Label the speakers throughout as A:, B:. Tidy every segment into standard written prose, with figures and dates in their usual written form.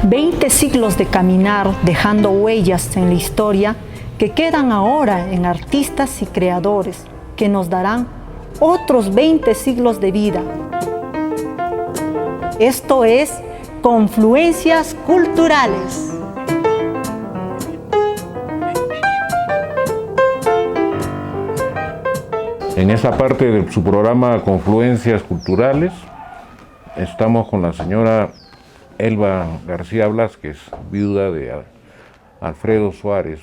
A: 20 siglos de caminar dejando huellas en la historia que quedan ahora en artistas y creadores que nos darán otros 20 siglos de vida. Esto es Confluencias Culturales.
B: En esta parte de su programa Confluencias Culturales estamos con la señora Elba García Blázquez, viuda de Alfredo Suárez,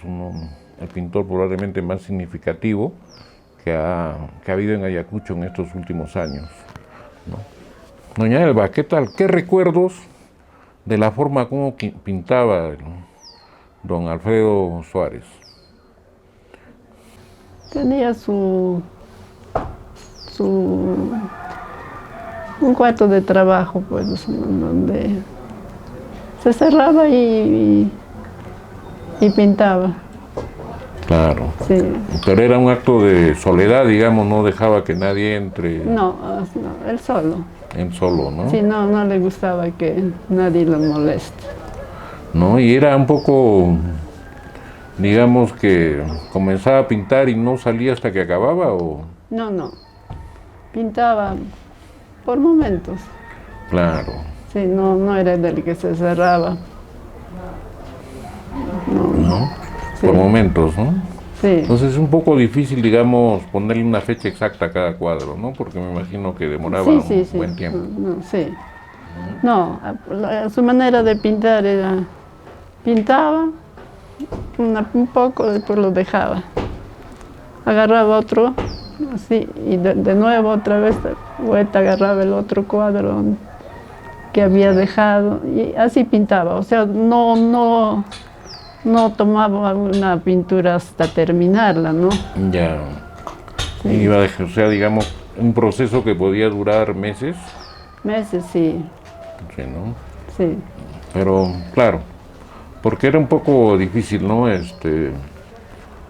B: el pintor probablemente más significativo que ha habido en Ayacucho en estos últimos años, ¿no? Doña Elba, ¿qué tal? ¿Qué recuerdos de la forma como pintaba don Alfredo Suárez?
C: Tenía un cuarto de trabajo, pues, donde se cerraba y pintaba.
B: Claro.
C: Sí.
B: Pero era un acto de soledad, digamos, no dejaba que nadie entre.
C: No, él solo.
B: Él solo, ¿no?
C: Sí, no le gustaba que nadie lo moleste.
B: ¿No? Y era un poco, digamos, que comenzaba a pintar y no salía hasta que acababa, ¿o?
C: No. Pintaba por momentos.
B: Claro.
C: Sí, no era del que se cerraba.
B: ¿No?
C: Sí.
B: Por momentos, ¿no?
C: Sí.
B: Entonces es un poco difícil, digamos, ponerle una fecha exacta a cada cuadro, ¿no? Porque me imagino que demoraba un buen tiempo.
C: Sí. No, su manera de pintar era, pintaba un poco, después lo dejaba. Agarraba otro, así, y de nuevo otra vez, vuelta agarraba el otro cuadro que había dejado, y así pintaba. O sea, no tomaba una pintura hasta terminarla, ¿no?
B: Ya.
C: Sí.
B: O sea, digamos, un proceso que podía durar meses.
C: Meses, sí.
B: Sí, ¿no?
C: Sí.
B: Pero, claro, porque era un poco difícil, ¿no?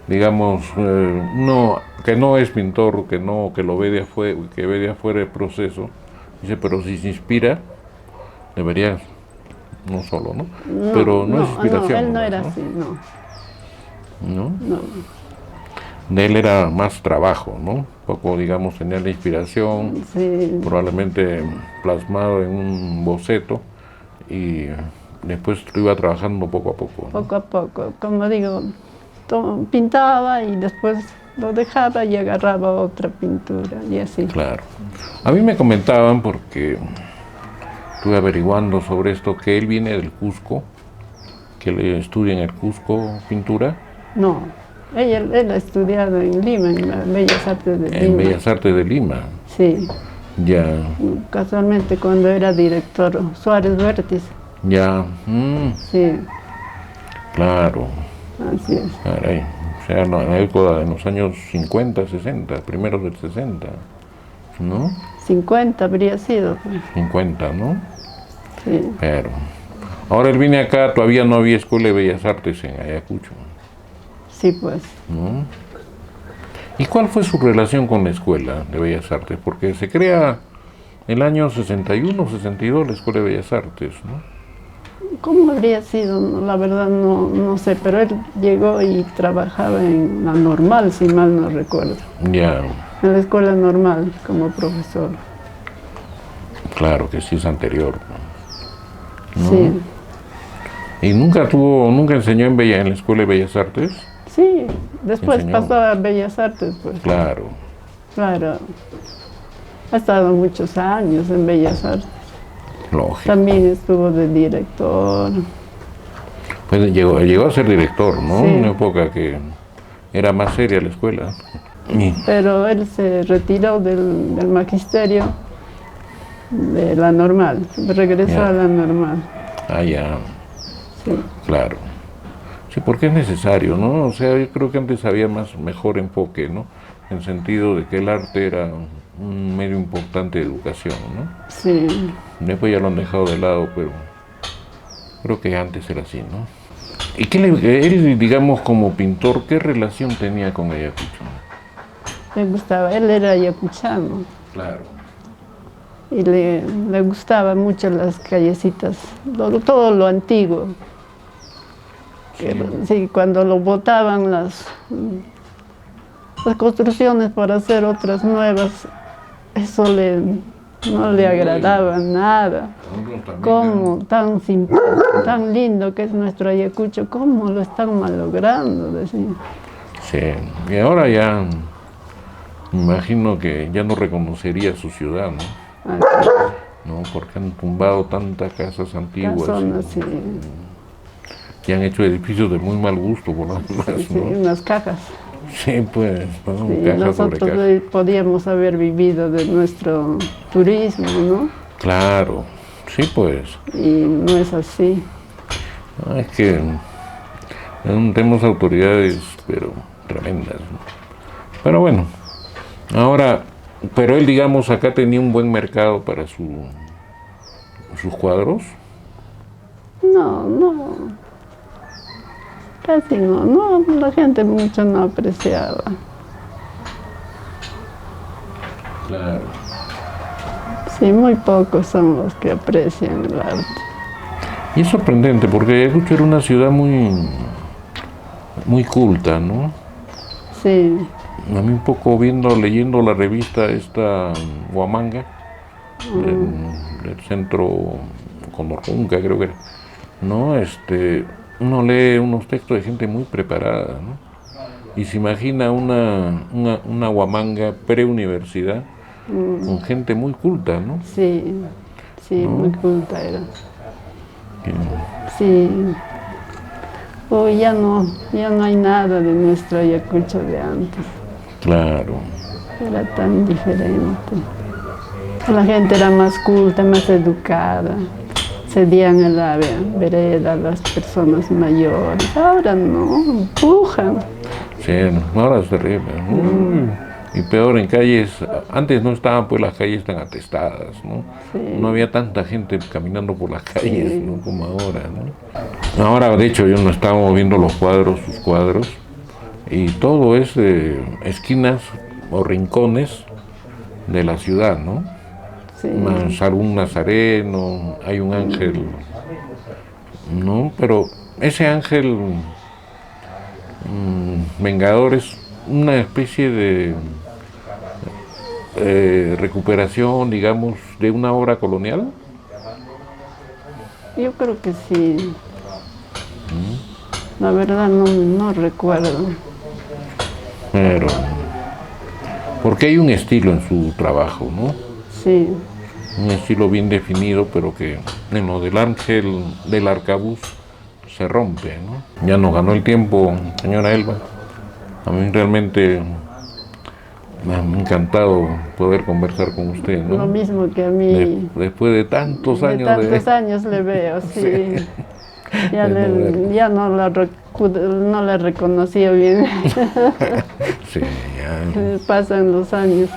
B: Digamos, uno que no es pintor, que lo ve de afuera, que ve de afuera el proceso, dice, pero si se inspira, debería, no solo, ¿no? Pero no es inspiración.
C: No, él no
B: nomás,
C: era
B: ¿no?
C: así, no.
B: ¿No? De él era más trabajo, ¿no? Un poco, digamos, tenía la inspiración,
C: Sí.
B: probablemente plasmado en un boceto, y después lo iba trabajando poco a poco, ¿no?
C: Poco a poco, como digo, pintaba y después lo dejaba y agarraba otra pintura y así.
B: Claro. A mí me comentaban, porque estuve averiguando sobre esto, que él viene del Cusco, que le estudia en el Cusco pintura.
C: No, él ha estudiado en Lima, en las Bellas Artes de Lima.
B: En Bellas Artes de Lima.
C: Sí,
B: Ya,
C: casualmente cuando era director Suárez Vértiz.
B: ya.
C: Sí,
B: Claro.
C: así es.
B: Caray. O sea, en la época, en los años 50, 60, primeros del 60, ¿no?
C: 50 habría sido, pues.
B: 50, ¿no?
C: Sí.
B: Pero ahora él viene acá, todavía no había Escuela de Bellas Artes en Ayacucho,
C: Sí, pues.
B: ¿no? ¿Y cuál fue su relación con la Escuela de Bellas Artes? Porque se crea en el año 61, 62 la Escuela de Bellas Artes, ¿no?
C: ¿Cómo habría sido? La verdad no sé, pero él llegó y trabajaba en la Normal, si mal no recuerdo.
B: Ya,
C: En la escuela normal, como profesor.
B: claro que sí es anterior, ¿no?
C: Sí.
B: ¿Y nunca enseñó en la Escuela de Bellas Artes?
C: Sí, después
B: Enseñó.
C: pasó a Bellas Artes, pues.
B: Claro.
C: Claro. Ha estado muchos años en Bellas Artes.
B: Lógico.
C: También estuvo de director.
B: Pues llegó a ser director, ¿no?
C: Sí.
B: En una época que era más seria la escuela.
C: Pero él se retiró del magisterio de la Normal. Regresó
B: Ya.
C: a la Normal.
B: Ah, ya,
C: Sí.
B: claro. Sí, porque es necesario, ¿no? O sea, yo creo que antes había mejor enfoque, ¿no? En el sentido de que el arte era un medio importante de educación, ¿no?
C: Sí.
B: Después ya lo han dejado de lado, pero creo que antes era así, ¿no? ¿Y él, digamos, como pintor, qué relación tenía con Ayacucho?
C: Le gustaba. Él era ayacuchano.
B: Claro.
C: y le gustaba mucho las callecitas, todo lo antiguo. Sí, cuando lo botaban las construcciones para hacer otras nuevas, eso no le agradaba nada. Cómo tan simpático, tan lindo que es nuestro Ayacucho, cómo lo están malogrando, decía.
B: Sí, y ahora ya me imagino que ya no reconocería su ciudad, ¿no? No, porque han tumbado tantas casas antiguas.
C: Sí.
B: Y han hecho edificios de muy mal gusto, por lo demás,
C: Sí,
B: ¿no?
C: unas cajas.
B: Sí, pues, ¿no?
C: Sí,
B: Caja sobre
C: nosotros
B: caja.
C: podíamos haber vivido de nuestro turismo, ¿no?
B: Claro, sí, pues.
C: Y no es así.
B: Es que tenemos autoridades, pero tremendas, ¿no? Pero bueno, ahora, pero él, digamos, acá tenía un buen mercado para sus cuadros.
C: No, casi no, la gente mucho no apreciaba.
B: Claro.
C: Sí, muy pocos son los que aprecian el arte.
B: Y es sorprendente, porque Ayacucho era una ciudad muy culta, ¿no?
C: Sí,
B: A mí un poco leyendo la revista esta Huamanga, del centro Condorcunca, creo que era, ¿no? Uno lee unos textos de gente muy preparada, ¿no? Y se imagina una Huamanga preuniversidad con gente muy culta, ¿no?
C: sí,
B: ¿No?
C: muy culta era.
B: Que-
C: Sí. Hoy ya no hay nada de nuestro Ayacucho de antes.
B: Claro.
C: Era tan diferente. La gente era más culta, más educada. Cedían en la vereda a las personas mayores. Ahora no, empujan.
B: Sí, ahora es terrible. Y peor en calles, antes no estaban pues las calles tan atestadas, ¿no?
C: Sí.
B: No había tanta gente caminando por las calles,
C: Sí.
B: ¿no? Como ahora, ¿no? Ahora, de hecho, yo no estaba viendo sus cuadros, y todo es esquinas o rincones de la ciudad, ¿no?
C: Sí.
B: Algún nazareno, hay un ángel, ¿no? Pero ese ángel vengador es una especie de recuperación, digamos, de una obra colonial.
C: Yo creo que sí. La verdad no recuerdo.
B: Pero, porque hay un estilo en su trabajo, ¿no?
C: Sí,
B: Un estilo bien definido, pero que en lo del ángel del arcabuz se rompe, ¿no? Ya nos ganó el tiempo, señora Elba. A mí realmente me ha encantado poder conversar con usted, ¿no?
C: lo mismo que a mí.
B: Después de tantos años
C: De tantos años le veo, sí. Ya, ya no la reconocía bien.
B: Sí, ya.
C: Pasan los años.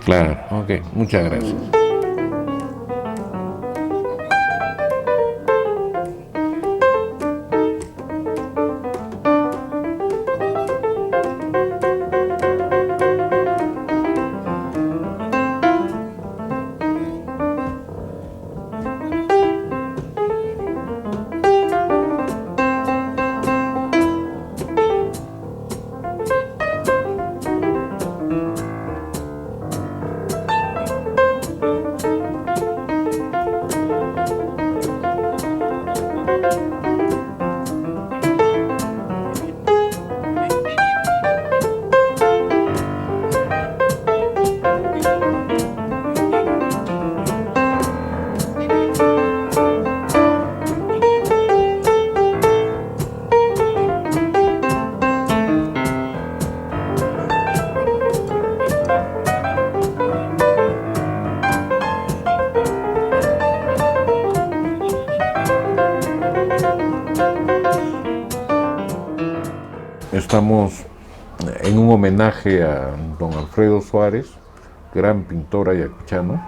B: Claro, ok, muchas gracias. Estamos en un homenaje a don Alfredo Suárez, gran pintor ayacuchano,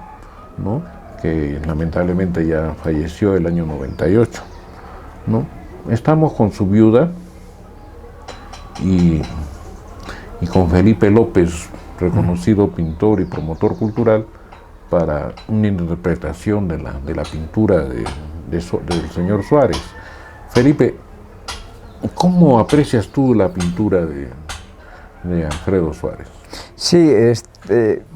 B: ¿no? Que lamentablemente ya falleció el año 98, ¿no? Estamos con su viuda y con Felipe López, reconocido pintor y promotor cultural, para una interpretación de la pintura del señor Suárez. Felipe, ¿cómo aprecias tú la pintura de Alfredo Suárez?
D: Sí,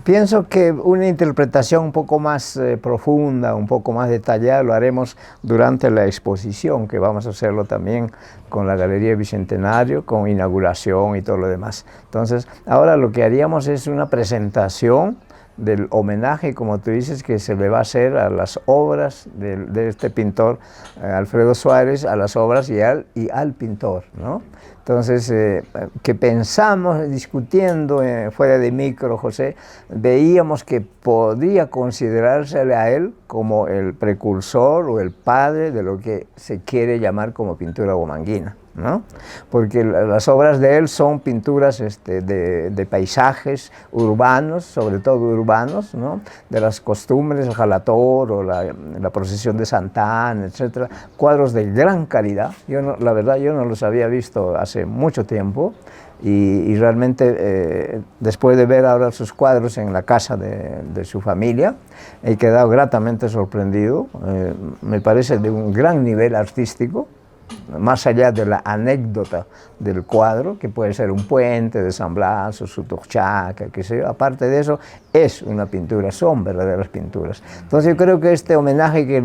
D: pienso que una interpretación un poco más profunda, un poco más detallada, lo haremos durante la exposición, que vamos a hacerlo también con la Galería Bicentenario, con inauguración y todo lo demás. Entonces, ahora lo que haríamos es una presentación del homenaje, como tú dices, que se le va a hacer a las obras de este pintor Alfredo Suárez, a las obras y al pintor, ¿no? Entonces, que pensamos, discutiendo fuera de micro, José, veíamos que podría considerársele a él como el precursor o el padre de lo que se quiere llamar como pintura huamanguina, ¿no? Porque las obras de él son pinturas de paisajes urbanos, sobre todo urbanos, ¿no? De las costumbres, el jalator o la procesión de Santa Ana, etcétera, cuadros de gran calidad. La verdad, yo no los había visto hace mucho tiempo y realmente después de ver ahora sus cuadros en la casa de su familia, he quedado gratamente sorprendido. Me parece de un gran nivel artístico, más allá de la anécdota del cuadro, que puede ser un puente de San Blas o su torchaca, qué sé yo. Aparte de eso, es una pintura, son verdaderas pinturas. Entonces yo creo que este homenaje que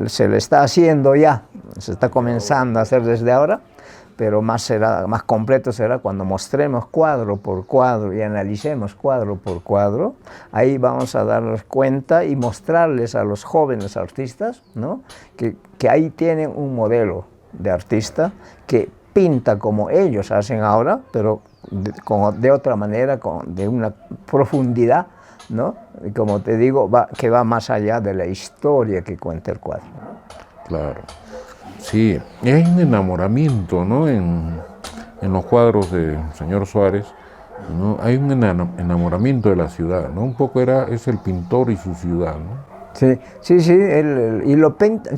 D: se le está haciendo ya, se está comenzando a hacer desde ahora, pero más completo será cuando mostremos cuadro por cuadro y analicemos cuadro por cuadro. Ahí vamos a darnos cuenta y mostrarles a los jóvenes artistas, ¿no? que ahí tienen un modelo de artista que pinta como ellos hacen ahora, pero de otra manera, de una profundidad, ¿no? Y como te digo, que va más allá de la historia que cuenta el cuadro.
B: Claro. Sí, hay un enamoramiento, ¿no? En los cuadros del señor Suárez, ¿no? Hay un enamoramiento de la ciudad, ¿no? Un poco es el pintor y su ciudad, ¿no?
D: Sí,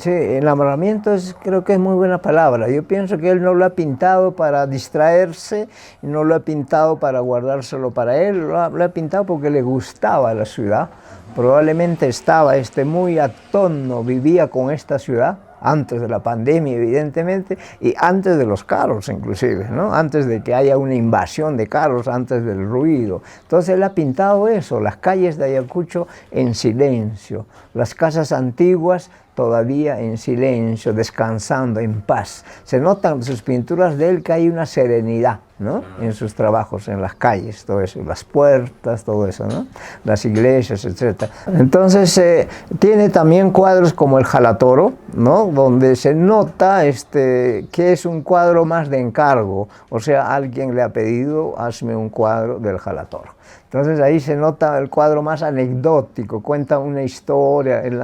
D: enamoramiento creo que es muy buena palabra. Yo pienso que él no lo ha pintado para distraerse, no lo ha pintado para guardárselo para él, lo ha pintado porque le gustaba la ciudad. Probablemente estaba muy a tono, vivía con esta ciudad, antes de la pandemia evidentemente, y antes de los carros inclusive, ¿no? Antes de que haya una invasión de carros, antes del ruido. Entonces él ha pintado eso, las calles de Ayacucho en silencio, las casas antiguas todavía en silencio, descansando, en paz. Se notan en sus pinturas de él que hay una serenidad, ¿no? En sus trabajos, en las calles, todo eso, las puertas, todo eso, ¿no? Las iglesias, etc. Entonces, tiene también cuadros como el Jalatoro, ¿no? Donde se nota que es un cuadro más de encargo, o sea, alguien le ha pedido, hazme un cuadro del Jalatoro. Entonces ahí se nota el cuadro más anecdótico, cuenta una historia, el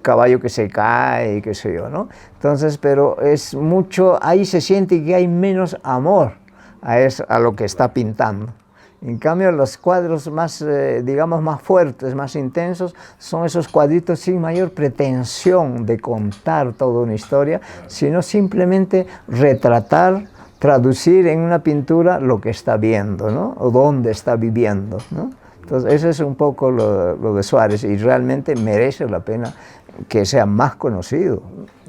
D: caballo que se cae, qué sé yo, ¿no? Entonces, pero es mucho, ahí se siente que hay menos amor a lo que está pintando. En cambio, los cuadros más, digamos, más fuertes, más intensos, son esos cuadritos sin mayor pretensión de contar toda una historia, sino simplemente retratar, traducir en una pintura lo que está viendo, ¿no? O dónde está viviendo, ¿no? Entonces, eso es un poco lo de Suárez, y realmente merece la pena que sea más conocido,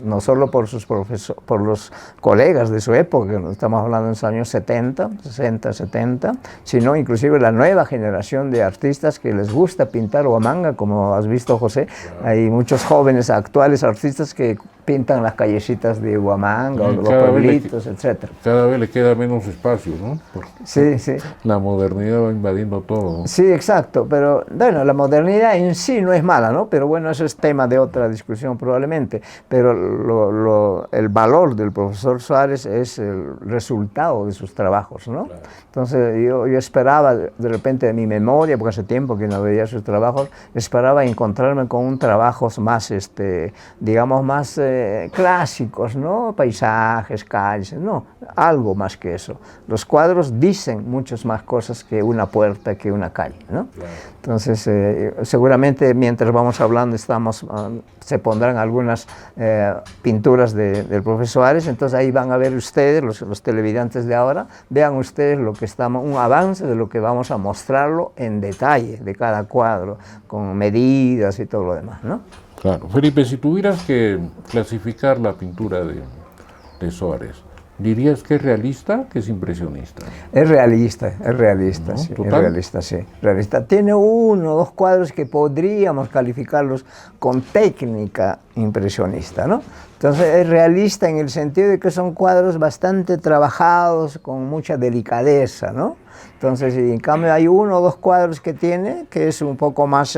D: no solo por los colegas de su época, estamos hablando en los años 70, 60, 70, sino inclusive la nueva generación de artistas que les gusta pintar Huamanga, como has visto, José. Hay muchos jóvenes actuales artistas que pintan las callecitas de Huamanga, o los pueblitos, etc.
B: Cada vez le queda menos espacio, ¿no?
D: Sí, sí.
B: La modernidad va invadiendo todo.
D: Sí, exacto, pero bueno, la modernidad en sí no es mala, ¿no? Pero bueno, eso es tema de otra discusión probablemente, pero el valor del profesor Suárez es el resultado de sus trabajos, ¿no? Claro. Entonces yo esperaba de repente de mi memoria, porque hace tiempo que no veía sus trabajos, esperaba encontrarme con un trabajo más, digamos, más clásicos, ¿no? Paisajes, calles, no, algo más que eso. Los cuadros dicen muchas más cosas que una puerta, que una calle, ¿no? Claro. Entonces, seguramente mientras vamos hablando se pondrán algunas pinturas del profesor Suárez, entonces ahí van a ver ustedes, los televidentes de ahora, vean ustedes un avance de lo que vamos a mostrarlo en detalle de cada cuadro, con medidas y todo lo demás, ¿no?
B: Claro. Felipe, si tuvieras que clasificar la pintura de Suárez, ¿dirías que es realista, que es impresionista?
D: Es realista, ¿no? Sí,
B: ¿Total?
D: Es realista, sí, realista. Tiene 1 o 2 cuadros que podríamos calificarlos con técnica impresionista, ¿no? Entonces es realista en el sentido de que son cuadros bastante trabajados, con mucha delicadeza, ¿no? Entonces, en cambio, hay 1 o 2 cuadros que tiene, que es un poco más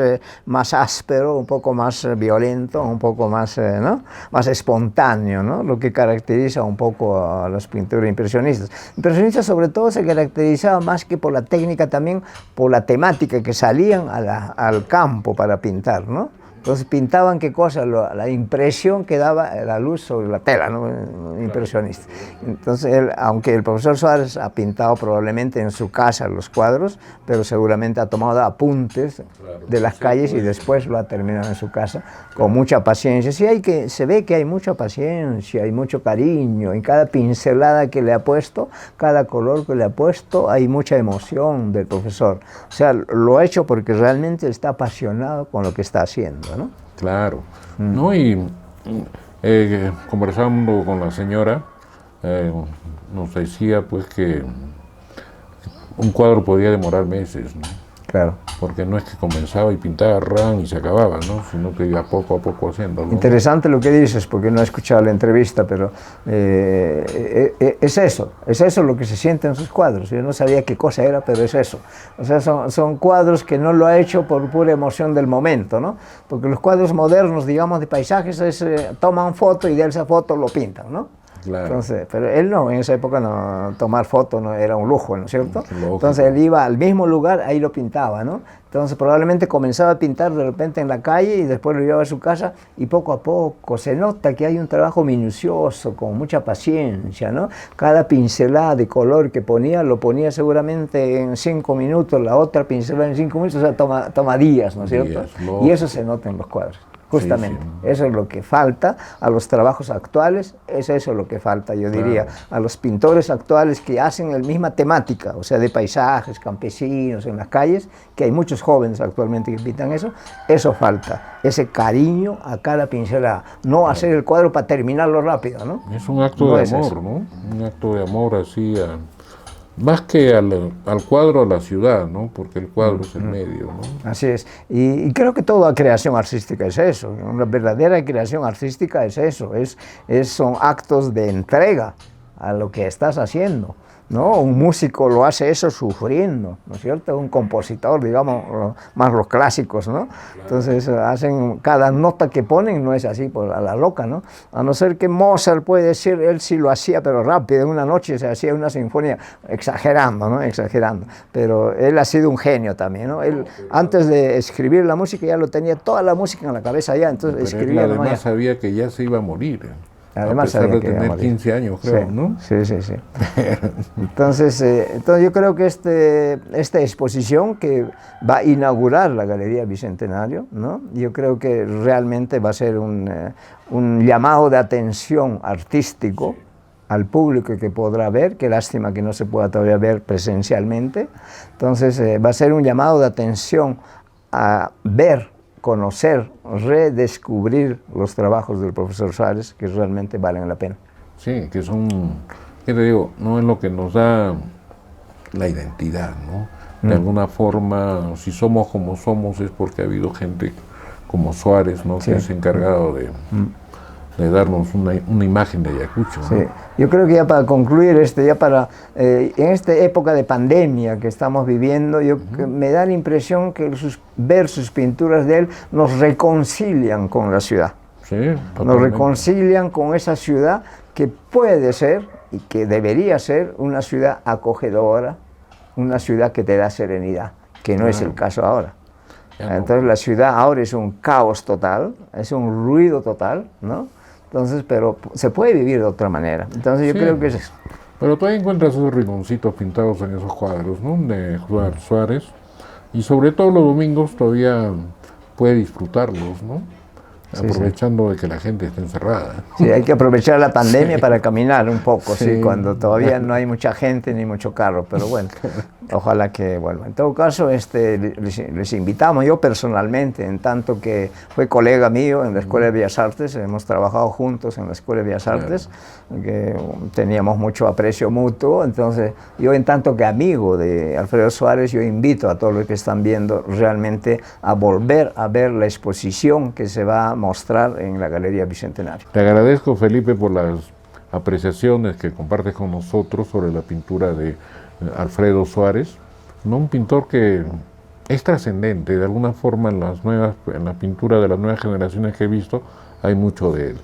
D: áspero, un poco más violento, un poco más, ¿no? Más espontáneo, ¿no? Lo que caracteriza un poco a las pinturas impresionistas. Impresionistas, sobre todo, se caracterizaba más que por la técnica, también por la temática, que salían al campo para pintar, ¿no? Entonces pintaban qué cosa, la impresión que daba la luz sobre la tela, ¿no? Impresionista. Entonces, aunque el profesor Suárez ha pintado probablemente en su casa los cuadros, pero seguramente ha tomado apuntes de las calles y después lo ha terminado en su casa con mucha paciencia. Sí, se ve que hay mucha paciencia, hay mucho cariño, en cada pincelada que le ha puesto, cada color que le ha puesto, hay mucha emoción del profesor. O sea, lo ha hecho porque realmente está apasionado con lo que está haciendo, ¿no?
B: Claro, ¿no? Y conversando con la señora, nos decía pues que un cuadro podía demorar meses, ¿no?
D: Claro.
B: Porque no es que comenzaba y pintaba ran y se acababa, ¿no? Sino que iba poco a poco haciéndolo.
D: Interesante lo que dices, porque no he escuchado la entrevista, pero es eso lo que se siente en sus cuadros. Yo no sabía qué cosa era, pero es eso. O sea, son cuadros que no lo ha hecho por pura emoción del momento, ¿no? Porque los cuadros modernos, digamos, de paisajes, toman foto y de esa foto lo pintan, ¿no?
B: Claro.
D: Entonces, pero él no, en esa época no, tomar fotos no era un lujo, ¿no es cierto?
B: Lógico.
D: Entonces él iba al mismo lugar, ahí lo pintaba, ¿no? Entonces probablemente comenzaba a pintar de repente en la calle y después lo llevaba a su casa y poco a poco se nota que hay un trabajo minucioso, con mucha paciencia, ¿no? Cada pincelada de color que ponía, lo ponía seguramente en 5 minutos, la otra pincelada en 5 minutos, o sea, toma días, ¿no es cierto? Y eso se nota en los cuadros. Justamente, sí. Eso es lo que falta a los trabajos actuales, es eso lo que falta, yo diría, a los pintores actuales que hacen la misma temática, o sea, de paisajes, campesinos, en las calles, que hay muchos jóvenes actualmente que pintan eso falta, ese cariño a cada pincelada, no hacer el cuadro para terminarlo rápido, ¿no?
B: Es un acto de amor, ¿no? Un acto de amor así más que al cuadro, a la ciudad, ¿no? Porque el cuadro es el medio, ¿no?
D: Así es. Y creo que toda creación artística es eso. Una verdadera creación artística es eso. Son actos de entrega a lo que estás haciendo, ¿no? Un músico lo hace eso sufriendo, ¿no es cierto? Un compositor, digamos, más los clásicos, ¿no? Entonces hacen, cada nota que ponen no es así a la loca, ¿no? A no ser que Mozart puede decir, él sí lo hacía, pero rápido, en una noche se hacía una sinfonía, exagerando, ¿no? Exagerando. Pero él ha sido un genio también, ¿no? Él, antes de escribir la música, ya lo tenía toda la música en la cabeza ya, entonces
B: pero
D: escribía.
B: Él además sabía que ya se iba a morir.
D: Además,
B: a pesar de tener 15 años, creo,
D: sí,
B: ¿no?
D: Sí. Entonces yo creo que esta exposición que va a inaugurar la Galería Bicentenario, ¿no? Yo creo que realmente va a ser un llamado de atención artístico al público que podrá ver, qué lástima que no se pueda todavía ver presencialmente. Entonces va a ser un llamado de atención a ver, conocer, redescubrir los trabajos del profesor Suárez, que realmente valen la pena.
B: Sí, que son, ¿qué te digo? No es lo que nos da la identidad, ¿no? De alguna forma, si somos como somos es porque ha habido gente como Suárez, ¿no? Sí. Que se ha encargado de darnos una imagen de Ayacucho, ¿no?
D: Sí. Yo creo que ya para concluir, en esta época de pandemia que estamos viviendo, me da la impresión que ver sus pinturas de él nos reconcilian con la ciudad.
B: Sí,
D: nos reconcilian con esa ciudad que puede ser y que debería ser una ciudad acogedora, una ciudad que te da serenidad, que no es el caso ahora. Entonces la ciudad ahora es un caos total, es un ruido total, ¿no? Entonces, pero se puede vivir de otra manera. Entonces yo creo que es eso.
B: Pero todavía encuentras esos rinconcitos pintados en esos cuadros, ¿no? De Suárez. Y sobre todo los domingos todavía puede disfrutarlos, ¿no?
D: Sí,
B: aprovechando de que la gente está encerrada.
D: Sí, hay que aprovechar la pandemia para caminar un poco,
B: Sí.
D: cuando todavía no hay mucha gente ni mucho carro, pero bueno, ojalá que vuelva. En todo caso, les invitamos, yo personalmente, en tanto que fue colega mío en la Escuela de Bellas Artes, hemos trabajado juntos en la Escuela de Bellas Artes, que teníamos mucho aprecio mutuo, entonces yo en tanto que amigo de Alfredo Suárez, yo invito a todos los que están viendo realmente a volver a ver la exposición que se va a mostrar en la Galería Bicentenario.
B: Te agradezco, Felipe, por las apreciaciones que compartes con nosotros sobre la pintura de Alfredo Suárez, ¿no? Un pintor que es trascendente, de alguna forma en la pintura de las nuevas generaciones que he visto hay mucho de él.